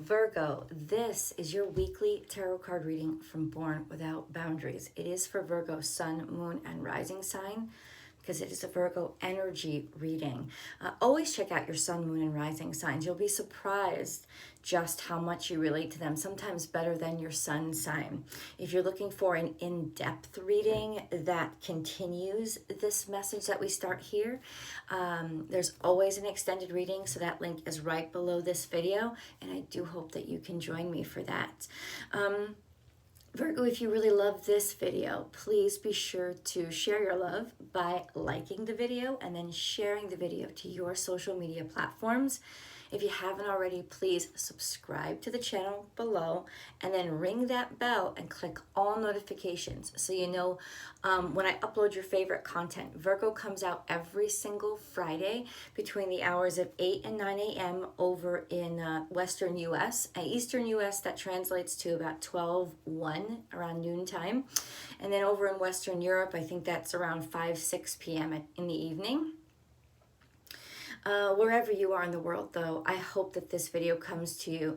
Virgo, this is your weekly tarot card reading from Born Without Boundaries. It is for Virgo sun, moon, and rising sign because it is a Virgo energy reading. Always check out your sun, moon, and rising signs. You'll be surprised just how much you relate to them, sometimes better than your sun sign. If you're looking for an in-depth reading that continues this message that we start here, there's always an extended reading, so that link is right below this video, and I do hope that you can join me for that. Virgo, if you really love this video, please be sure to share your love by liking the video and then sharing the video to your social media platforms. If you haven't already, please subscribe to the channel below and then ring that bell and click all notifications so you know when I upload your favorite content. Virgo comes out every single Friday between the hours of 8 and 9 a.m. over in Western U.S. Eastern U.S. that translates to about 12:01 around noontime. And then over in Western Europe, I think that's around 5-6 p.m. in the evening. Wherever you are in the world, though, I hope that this video comes to you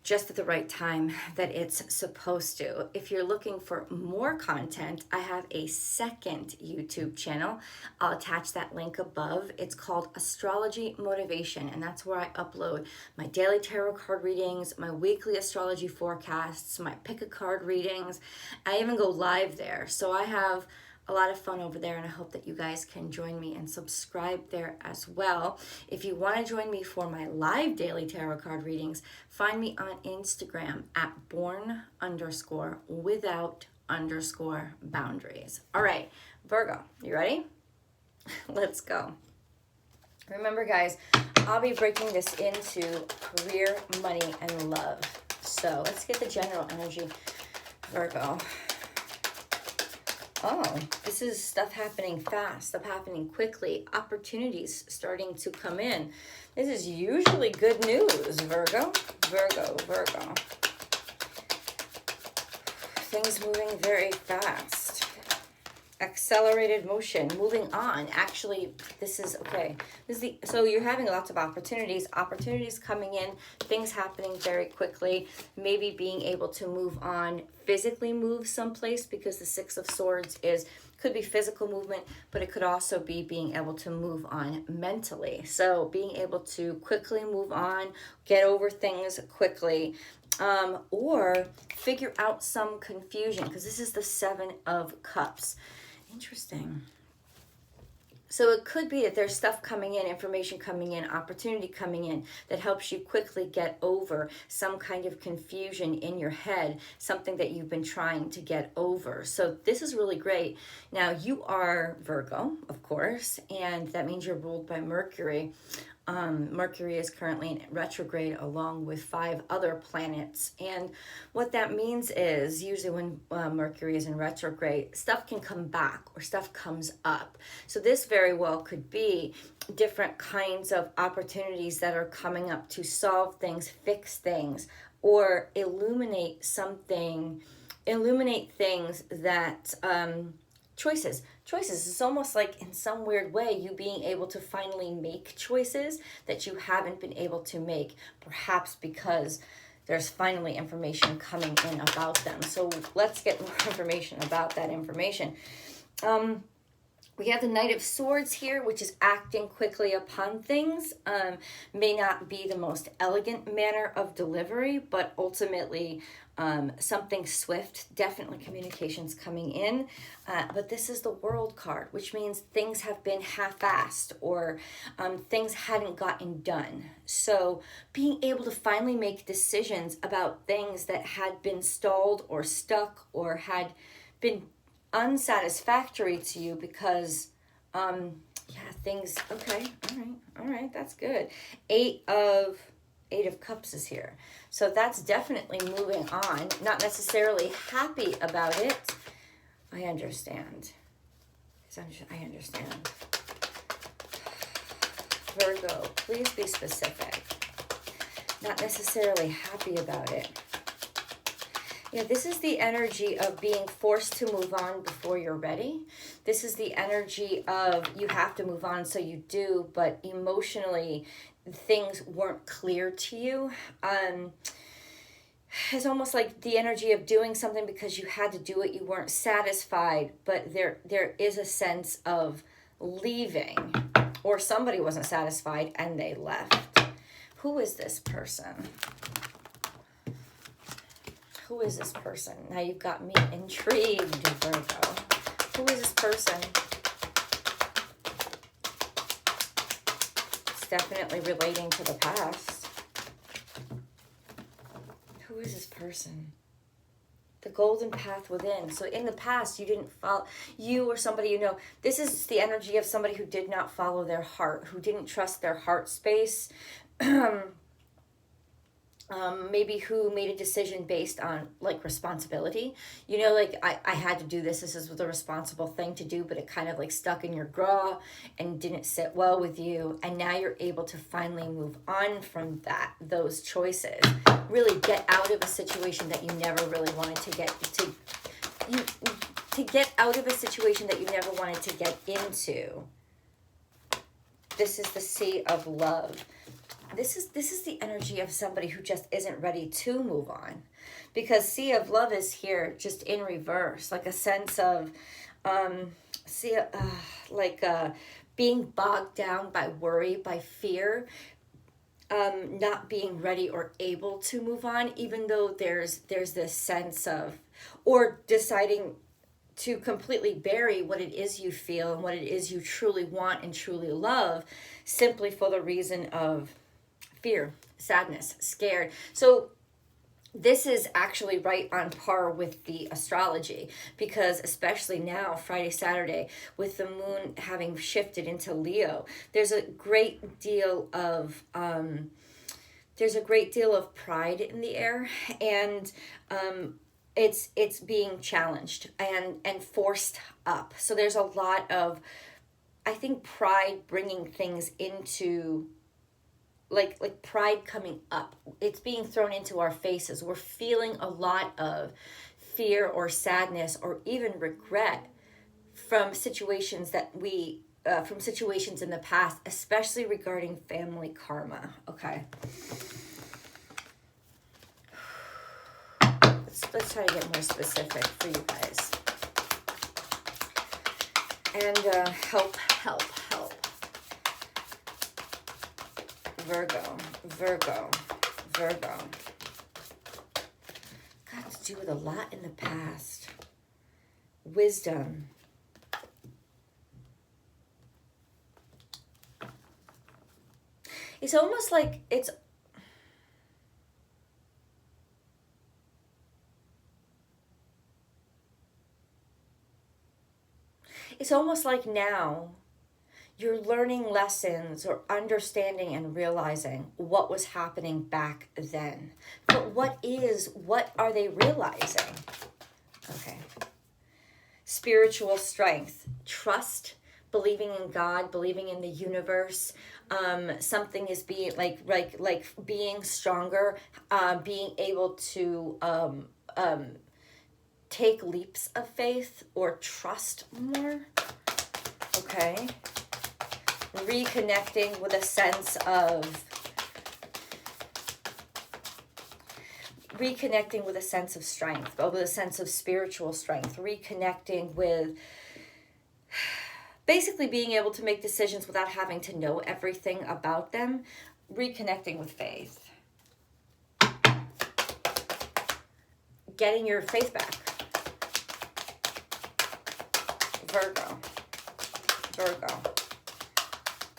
just at the right time that it's supposed to. If you're looking for more content, I have a second YouTube channel. I'll attach that link above. It's called Astrology Motivation, and that's where I upload my daily tarot card readings, my weekly astrology forecasts, my pick a card readings. I even go live there. So I have a lot of fun over there, and I hope that you guys can join me and subscribe there as well. If you want to join me for my live daily tarot card readings, find me on Instagram at born_without_boundaries. All right, Virgo, you ready? Let's go. Remember, guys, I'll be breaking this into career, money, and love. So let's get the general energy, Virgo. Oh, this is stuff happening fast, stuff happening quickly, opportunities starting to come in. This is usually good news, Virgo. Virgo. Things moving very fast. Accelerated motion, moving on. Actually, this is okay. So you're having lots of opportunities coming in, things happening very quickly, maybe being able to move on, physically move someplace, because the Six of Swords could be physical movement, but it could also be being able to move on mentally. So being able to quickly move on, get over things quickly, or figure out some confusion, because this is the Seven of Cups. Interesting. So it could be that there's stuff coming in, information coming in, opportunity coming in that helps you quickly get over some kind of confusion in your head, something that you've been trying to get over. So this is really great. Now, you are Virgo, of course, and that means you're ruled by Mercury. Mercury is currently in retrograde along with 5 other planets. And what that means is usually when Mercury is in retrograde, stuff can come back or stuff comes up. So this very well could be different kinds of opportunities that are coming up to solve things, fix things, or illuminate things that, choices. It's almost like in some weird way you being able to finally make choices that you haven't been able to make, perhaps because there's finally information coming in about them. So let's get more information about that information. We have the Knight of Swords here, which is acting quickly upon things. May not be the most elegant manner of delivery, but ultimately something swift, definitely communications coming in. But this is the World card, which means things have been half-assed or things hadn't gotten done. So being able to finally make decisions about things that had been stalled or stuck or had been unsatisfactory to you because things, okay, all right, that's good. Eight of Cups is here, so that's definitely moving on. Not necessarily happy about it. I understand. Virgo, please be specific. Not necessarily happy about it. Yeah, this is the energy of being forced to move on before you're ready. This is the energy of you have to move on, so you do, but emotionally things weren't clear to you. It's almost like the energy of doing something because you had to do it, you weren't satisfied, but there is a sense of leaving, or somebody wasn't satisfied and they left. Who is this person? Who is this person? Now you've got me intrigued, Virgo. Who is this person? It's definitely relating to the past. Who is this person? The golden path within. So in the past, you didn't follow, you or somebody you know, this is the energy of somebody who did not follow their heart, who didn't trust their heart space. Maybe who made a decision based on like responsibility, you know, like I had to do this is the responsible thing to do, but it kind of like stuck in your craw and didn't sit well with you, and now you're able to finally move on from those choices, really get out of a situation that you never really wanted to get to get out of a situation that you never wanted to get into. This is the Sea of Love. This is the energy of somebody who just isn't ready to move on, because Sea of Love is here just in reverse, like a sense of being bogged down by worry, by fear, not being ready or able to move on, even though there's this sense of, or deciding to completely bury what it is you feel and what it is you truly want and truly love, simply for the reason of fear, sadness, scared. So this is actually right on par with the astrology, because especially now, Friday, Saturday, with the moon having shifted into Leo, there's a great deal of pride in the air, and it's being challenged and forced up. So there's a lot of, I think, pride bringing things into, like pride coming up. It's being thrown into our faces. We're feeling a lot of fear or sadness or even regret from situations from situations in the past, especially regarding family karma. Okay. Let's try to get more specific for you guys. And help. Virgo. Got to do with a lot in the past. Wisdom. It's almost like it's almost like now you're learning lessons or understanding and realizing what was happening back then. But what are they realizing? Okay. Spiritual strength, trust, believing in God, believing in the universe. Something is being like being stronger, being able to take leaps of faith or trust more. Okay. Reconnecting with a sense of strength, or with a sense of spiritual strength, reconnecting with basically being able to make decisions without having to know everything about them, reconnecting with faith, getting your faith back. Virgo.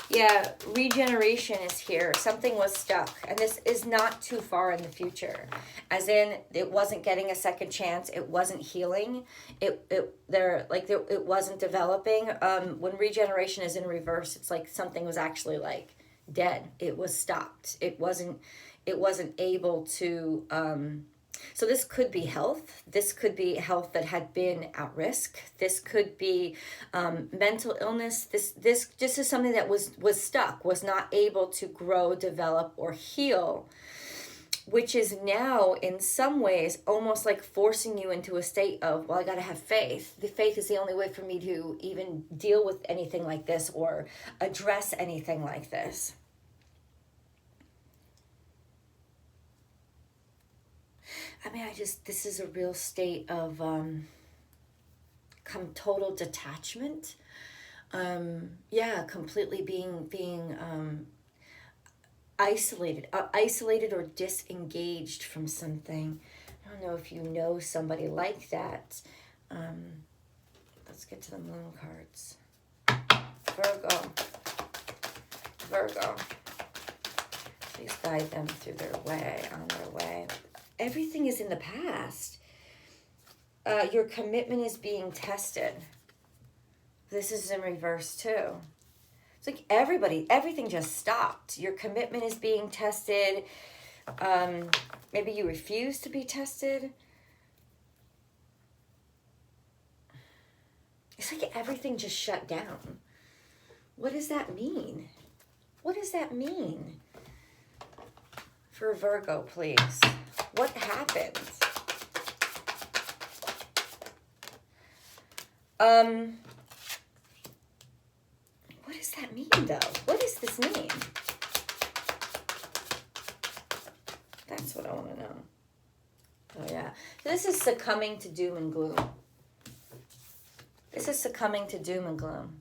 Yeah, regeneration is here. Something was stuck, and this is not too far in the future. As in, it wasn't getting a second chance. It wasn't healing. It wasn't developing. When regeneration is in reverse, it's like something was actually like dead. It was stopped. It wasn't able to. So this could be health. This could be health that had been at risk. This could be mental illness. This just is something that was stuck, was not able to grow, develop, or heal, which is now in some ways almost like forcing you into a state of, well, I got to have faith. The faith is the only way for me to even deal with anything like this or address anything like this. I mean, this is a real state of total detachment. Yeah, completely being isolated or disengaged from something. I don't know if you know somebody like that. Let's get to the moon cards. Virgo. Please guide them through their way, on their way. Everything is in the past. Your commitment is being tested. This is in reverse too. It's like everything just stopped. Your commitment is being tested. Maybe you refuse to be tested. It's like everything just shut down. What does that mean? What does that mean? For Virgo, please. What happened? What does that mean, though? What does this mean? That's what I want to know. Oh, yeah. This is succumbing to doom and gloom. This is succumbing to doom and gloom.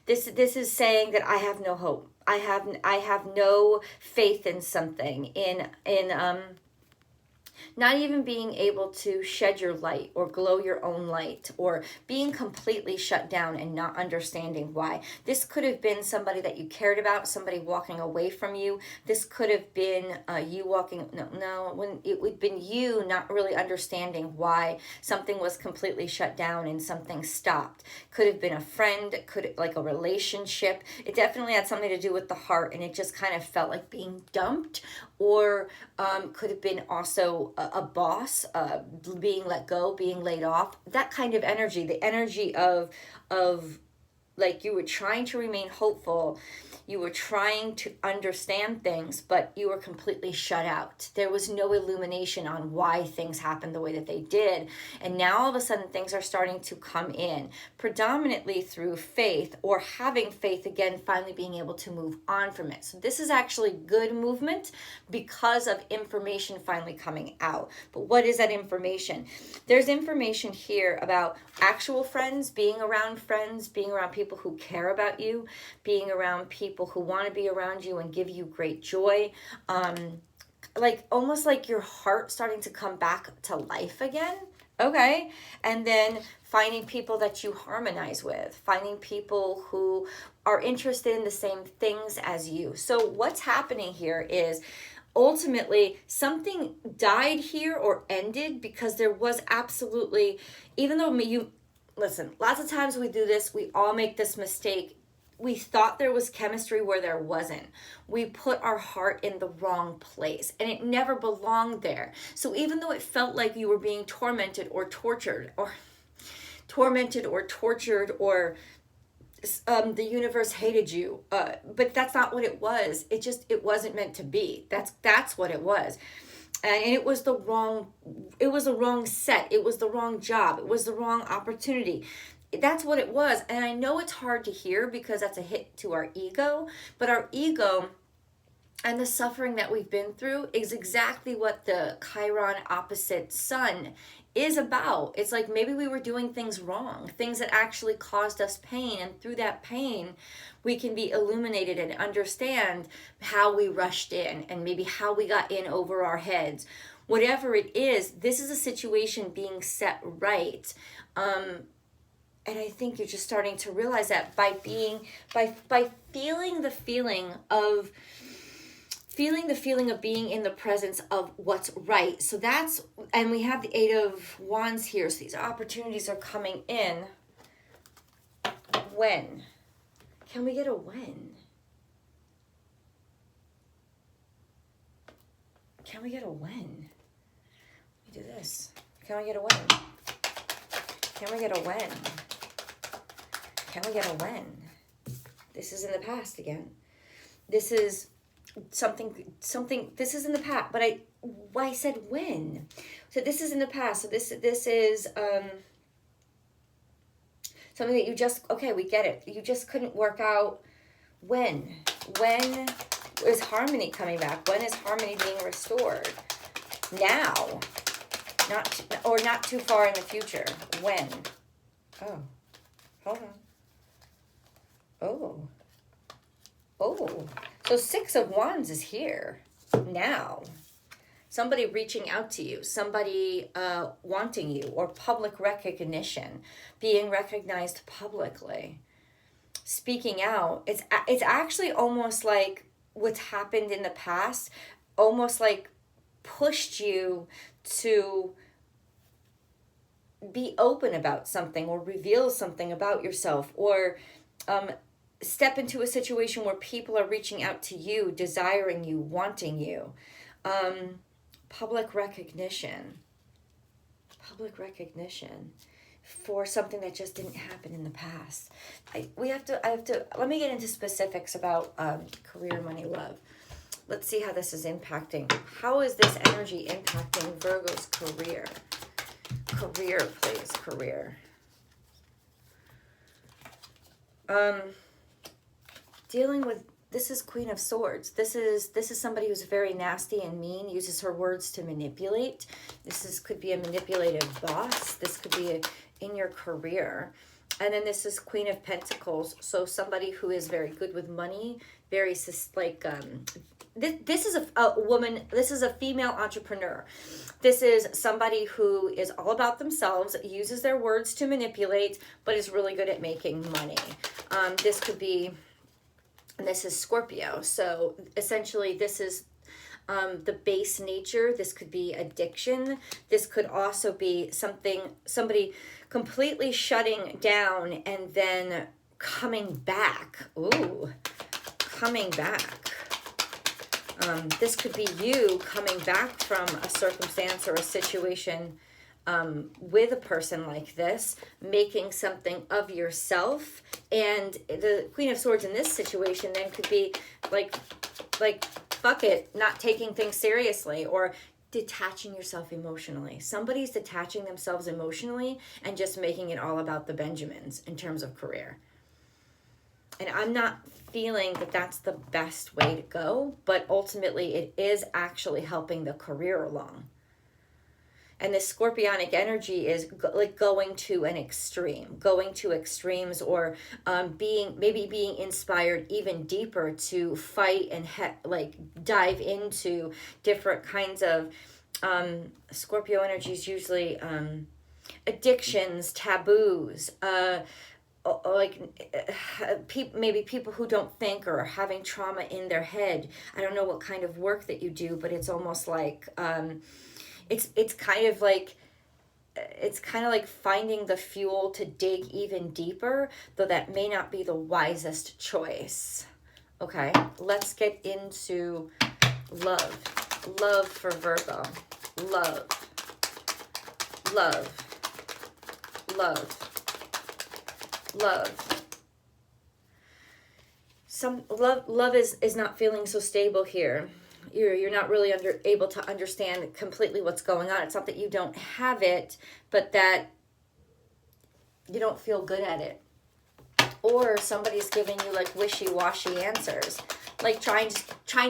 This is saying that I have no hope. I have no faith in something, in not even being able to shed your light or glow your own light, or being completely shut down and not understanding why. This could have been somebody that you cared about, somebody walking away from you. This could have been you walking, when it would have been you not really understanding why something was completely shut down and something stopped. Could have been a friend, like a relationship. It definitely had something to do with the heart, and it just kind of felt like being dumped, or could have been also a boss, being let go, being laid off. That kind of energy, the energy of like you were trying to remain hopeful, you were trying to understand things, but you were completely shut out. There was no illumination on why things happened the way that they did. And now all of a sudden things are starting to come in, predominantly through faith, or having faith again, finally being able to move on from it. So this is actually good movement because of information finally coming out. But what is that information? There's information here about actual friends, being around people who care about you, being around people who want to be around you and give you great joy. Like almost like your heart starting to come back to life again. Okay. And then finding people that you harmonize with, finding people who are interested in the same things as you. So what's happening here is ultimately something died here or ended because there was absolutely, even though listen, lots of times we do this, we all make this mistake. We thought there was chemistry where there wasn't. We put our heart in the wrong place, and it never belonged there. So even though it felt like you were being tormented or tortured, or the universe hated you, but that's not what it was. It wasn't meant to be. That's what it was. And it was the wrong set. It was the wrong job. It was the wrong opportunity. That's what it was. And I know it's hard to hear because that's a hit to our ego, but our ego and the suffering that we've been through is exactly what the Chiron opposite sun is about. It's like maybe we were doing things wrong, things that actually caused us pain. And through that pain, we can be illuminated and understand how we rushed in and maybe how we got in over our heads. Whatever it is, this is a situation being set right. And I think you're just starting to realize that by feeling the feeling of being in the presence of what's right. So and we have the Eight of Wands here. So these opportunities are coming in. When? Can we get a when? Can we get a when? Let me do this. Can we get a when? Can we get a when? Can we get a when? This is in the past again. This is something, this is in the past, but I said when. So this is in the past. So this is something that you just, okay, we get it. You just couldn't work out when. When is harmony coming back? When is harmony being restored? Now. Not too far in the future. When? Oh, hold on. Oh, so Six of Wands is here now. Somebody reaching out to you, somebody wanting you, or public recognition, being recognized publicly, speaking out. It's actually almost like what's happened in the past, almost like pushed you to be open about something or reveal something about yourself, or step into a situation where people are reaching out to you, desiring you, wanting you. Public recognition for something that just didn't happen in the past. Let me get into specifics about career, money, love. Let's see how this is impacting. How is this energy impacting Virgo's career? Career, please, career. Dealing with, this is Queen of Swords. This is somebody who's very nasty and mean, uses her words to manipulate. Could be a manipulative boss. This could be in your career. And then this is Queen of Pentacles. So somebody who is very good with money, very like this is a woman, this is a female entrepreneur. This is somebody who is all about themselves, uses their words to manipulate, but is really good at making money. This is Scorpio. So essentially this is the base nature. This could be addiction. This could also be somebody completely shutting down and then coming back. Ooh, coming back. This could be you coming back from a circumstance or a situation with a person like this, making something of yourself. And the Queen of Swords in this situation then could be like fuck it, not taking things seriously, or detaching yourself emotionally. Somebody's detaching themselves emotionally and just making it all about the Benjamins in terms of career. And I'm not feeling that that's the best way to go, but ultimately it is actually helping the career along. And this scorpionic energy is like going to an extreme, going to extremes, or being inspired even deeper to fight and dive into different kinds of Scorpio energies, usually addictions, taboos, maybe people who don't think or are having trauma in their head. I don't know what kind of work that you do, but it's almost like it's kind of like finding the fuel to dig even deeper, though that may not be the 't choice. Okay, let's get into love for Virgo. Love. Love is not feeling so stable here. You're not really able to understand completely what's going on. It's not that you don't have it, but that you don't feel good at it. Or somebody's giving you like wishy-washy answers, like trying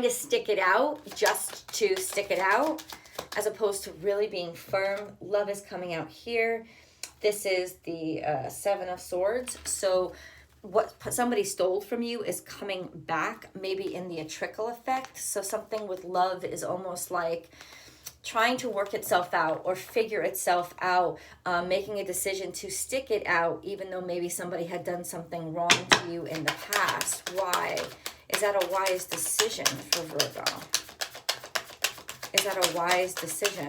to stick it out just to stick it out, as opposed to really being firm. Love is coming out here. This is the Seven of Swords. So what somebody stole from you is coming back, maybe in the trickle effect. So something with love is almost like trying to work itself out or figure itself out, making a decision to stick it out, even though maybe somebody had done something wrong to you in the past. Why? Is that a wise decision for Virgo? Is that a wise decision?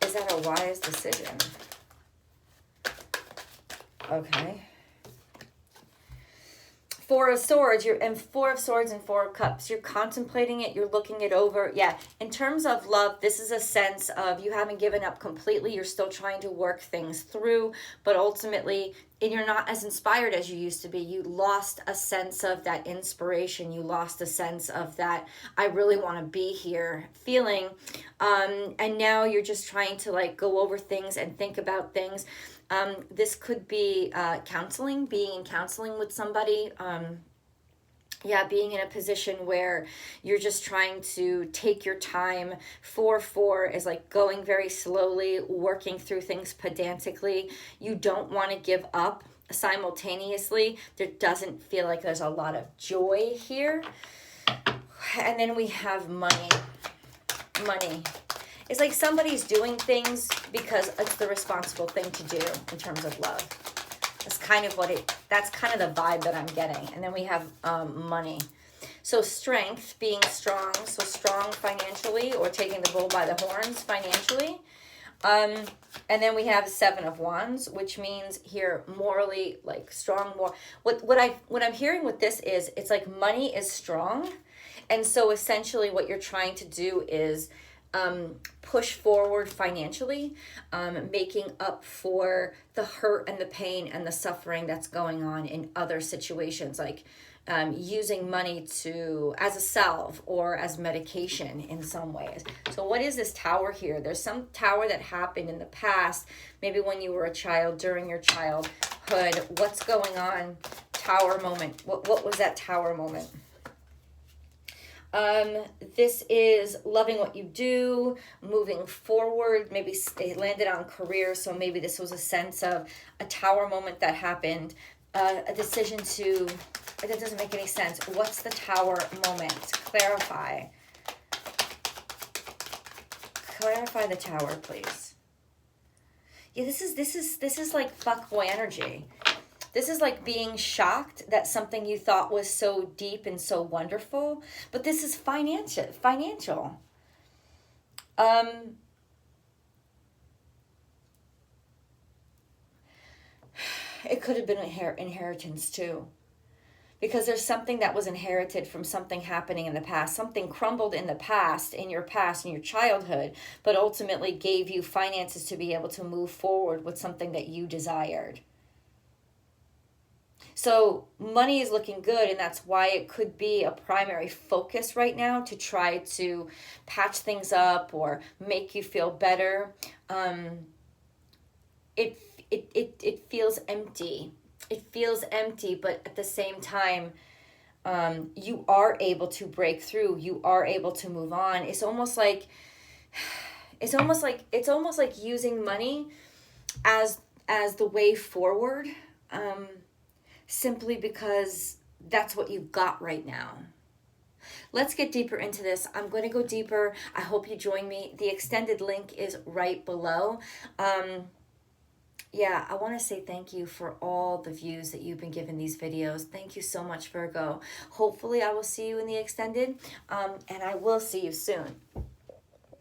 Is that a wise decision? Okay. Four of Swords, Four of Swords and Four of Cups. You're contemplating it, you're looking it over. Yeah, in terms of love, this is a sense of you haven't given up completely. You're still trying to work things through, but ultimately, you're not as inspired as you used to be. You lost a sense of that inspiration. You lost a sense of that, I really want to be here feeling. And now you're just trying to like go over things and think about things. This could be counseling, being in counseling with somebody, Yeah, being in a position where you're just trying to take your time. 4-4 is like going very slowly, working through things pedantically. You don't want to give up simultaneously. There doesn't feel like there's a lot of joy here. And then we have money. Money. It's like somebody's doing things because it's the responsible thing to do in terms of love. That's kind of that's kind of the vibe that I'm getting. And then we have money. So strength, being strong. So strong financially, or taking the bull by the horns financially. And then we have 7 of Wands, which means here morally, like strong. What I'm hearing with this is, it's like money is strong. And so essentially what you're trying to do is push forward financially, making up for the hurt and the pain and the suffering that's going on in other situations, like using money as a salve or as medication in some ways. So what is this tower here? There's some tower that happened in the past, maybe when you were a child, during your childhood. What's going on? Tower moment. What was that tower moment? This is loving what you do, moving forward. Maybe it landed on career, so maybe this was a sense of a tower moment that happened, a decision to, that doesn't make any sense. What's the tower moment? Clarify. Clarify the tower, please. Yeah, this is like fuckboy energy. This is like being shocked that something you thought was so deep and so wonderful, but this is financial. It could have been inheritance too, because there's something that was inherited from something happening in the past. Something crumbled in the past, in your childhood, but ultimately gave you finances to be able to move forward with something that you desired. So money is looking good, and that's why it could be a primary focus right now, to try to patch things up or make you feel better. It feels empty. It feels empty, but at the same time, you are able to break through. You are able to move on. It's almost like using money as the way forward. Simply because that's what you've got right now. Let's get deeper into this. I'm going to go deeper. I hope you join me. The extended link is right below. Yeah, I want to say thank you for all the views that you've been giving these videos. Thank you so much, Virgo. Hopefully I will see you in the extended, and I will see you soon.